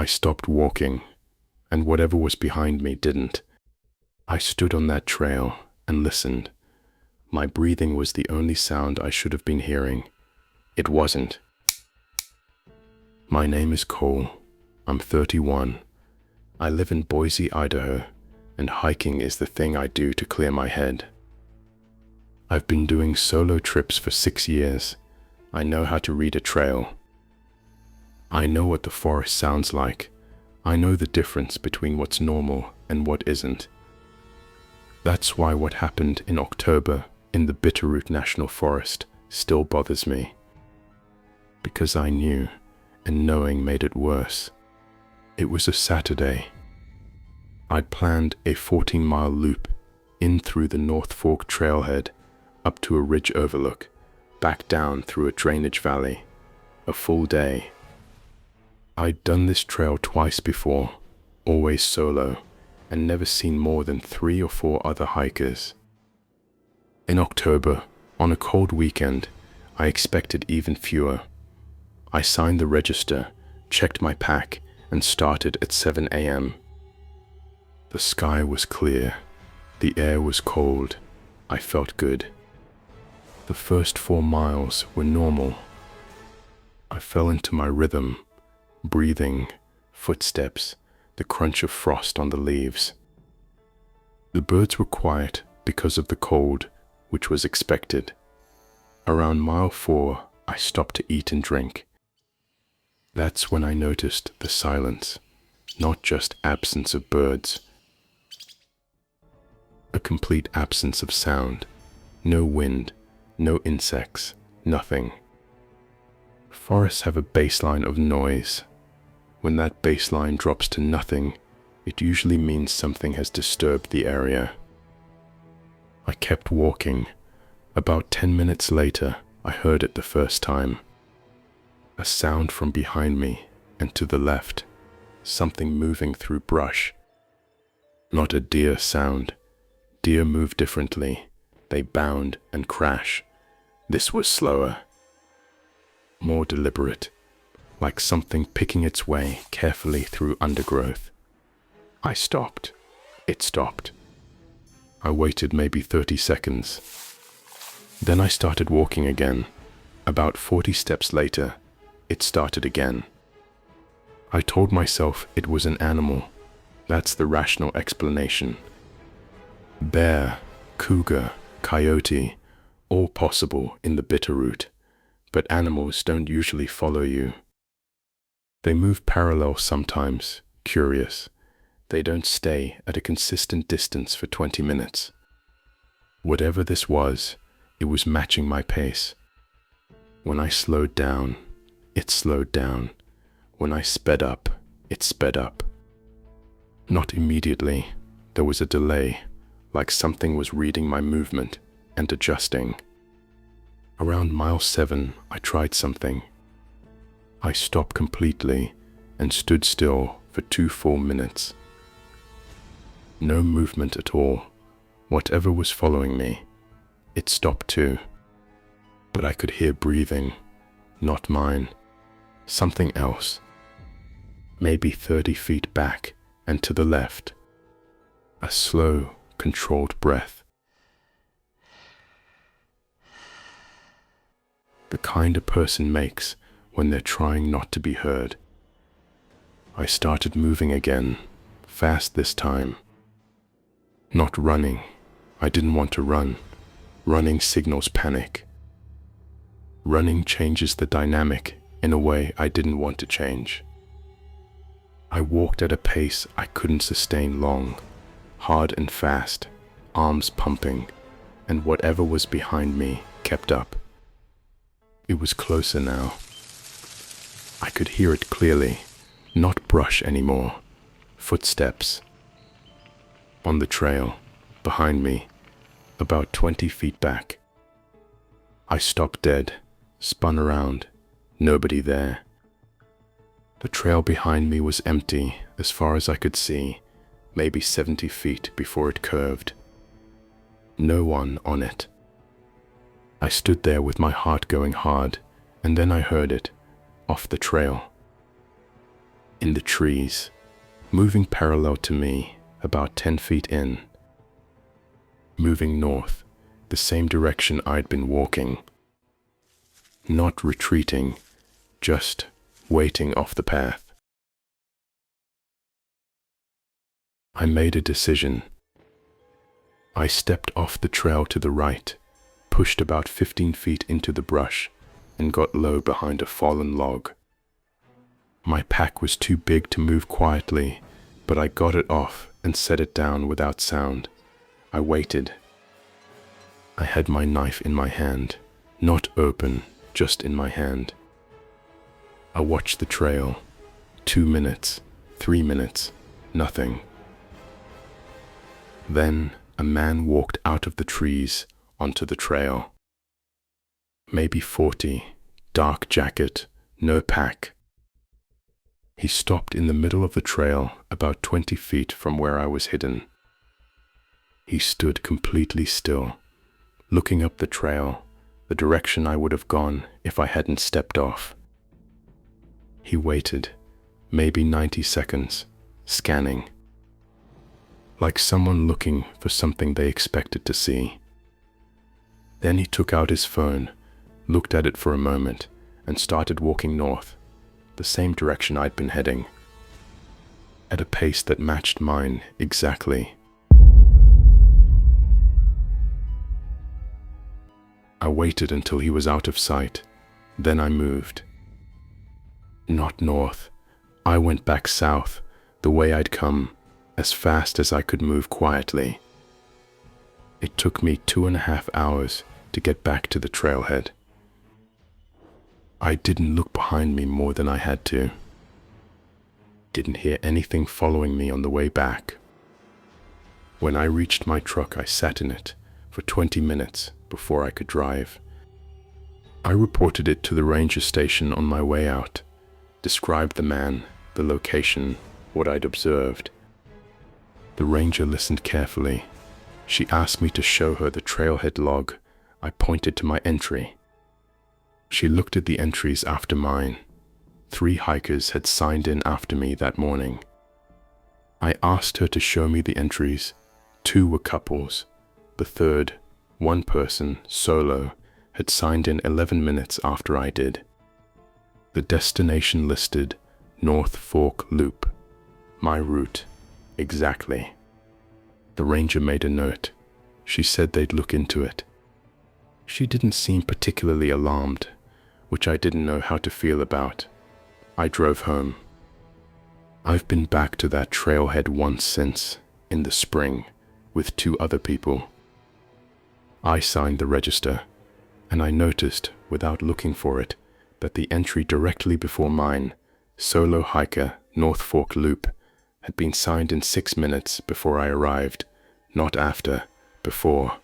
I stopped walking, and whatever was behind me didn't. I stood on that trail and listened. My breathing was the only sound I should have been hearing. It wasn't. My name is Cole. I'm 31. I live in Boise, Idaho, and hiking is the thing I do to clear my head. I've been doing solo trips for 6 years. I know how to read a trail. I know what the forest sounds like. I know the difference between what's normal and what isn't. That's why what happened in October in the Bitterroot National Forest still bothers me. Because I knew, and knowing made it worse. It was a Saturday. I'd planned a 14-mile loop in through the North Fork trailhead, up to a ridge overlook, back down through a drainage valley. A full day. I'd done this trail twice before, always solo, and never seen more than 3 or 4 other hikers. In October, on a cold weekend, I expected even fewer. I signed the register, checked my pack, and started at 7 a.m. The sky was clear. The air was cold. I felt good. The first 4 miles were normal. I fell into my rhythm, breathing, footsteps, the crunch of frost on the leaves. The birds were quiet because of the cold, which was expected. Around mile 4, I stopped to eat and drink. That's when I noticed the silence, not just absence of birds. A complete absence of sound. No wind, no insects, nothing. Forests have a baseline of noise. When that baseline drops to nothing, it usually means something has disturbed the area. I kept walking. About 10 minutes later, I heard it the first time. A sound from behind me and to the left. Something moving through brush. Not a deer sound. Deer move differently. They bound and crash. This was slower. More deliberate. Like something picking its way carefully through undergrowth. I stopped. It stopped. I waited maybe 30 seconds. Then I started walking again. About 40 steps later, it started again. I told myself it was an animal. That's the rational explanation. Bear, cougar, coyote, all possible in the Bitterroot, but animals don't usually follow you. They move parallel sometimes, curious. They don't stay at a consistent distance for 20 minutes. Whatever this was, it was matching my pace. When I slowed down, it slowed down. When I sped up, it sped up. Not immediately. There was a delay, like something was reading my movement and adjusting. Around mile 7, I tried something. I stopped completely and stood still for 2 full minutes. No movement at all. Whatever was following me, it stopped too. But I could hear breathing, not mine. Something else. Maybe 30 feet back and to the left. A slow, controlled breath. The kind a person makes when they're trying not to be heard. I started moving again, fast this time. Not running. I didn't want to run. Running signals panic. Running changes the dynamic in a way I didn't want to change. I walked at a pace I couldn't sustain long, hard and fast, arms pumping, and whatever was behind me kept up. It was closer now. I could hear it clearly, not brush anymore, footsteps. On the trail, behind me, about 20 feet back. I stopped dead, spun around, nobody there. The trail behind me was empty as far as I could see, maybe 70 feet before it curved. No one on it. I stood there with my heart going hard, and then I heard it, off the trail. in the trees, moving parallel to me, about 10 feet in. Moving north, the same direction I'd been walking. Not retreating, just waiting off the path. I made a decision. I stepped off the trail to the right, pushed about 15 feet into the brush, and got low behind a fallen log. My pack was too big to move quietly, but I got it off and set it down without sound. I waited. I had my knife in my hand, not open, just in my hand. I watched the trail. 2 minutes, 3 minutes, nothing. Then a man walked out of the trees onto the trail. Maybe 40, dark jacket, no pack. He stopped in the middle of the trail, about 20 feet from where I was hidden. He stood completely still, looking up the trail, the direction I would have gone if I hadn't stepped off. He waited, maybe 90 seconds, scanning, like someone looking for something they expected to see. Then he took out his phone, looked at it for a moment, and started walking north, the same direction I'd been heading, at a pace that matched mine exactly. I waited until he was out of sight, then I moved. Not north. I went back south, the way I'd come, as fast as I could move quietly. It took me 2.5 hours to get back to the trailhead. I didn't look behind me more than I had to. Didn't hear anything following me on the way back. When I reached my truck, I sat in it for 20 minutes before I could drive. I reported it to the ranger station on my way out, described the man, the location, what I'd observed. The ranger listened carefully. She asked me to show her the trailhead log. I pointed to my entry. She looked at the entries after mine. 3 hikers had signed in after me that morning. I asked her to show me the entries. 2 were couples. The third, one person, solo, had signed in 11 minutes after I did. The destination listed North Fork Loop. My route, exactly. The ranger made a note. She said they'd look into it. She didn't seem particularly alarmed, which I didn't know how to feel about. I drove home. I've been back to that trailhead once since, in the spring, with 2 other people. I signed the register, and I noticed, without looking for it, that the entry directly before mine, Solo Hiker, North Fork Loop, had been signed in 6 minutes before I arrived, not after, before.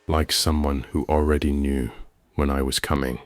Like someone who already knew when I was coming.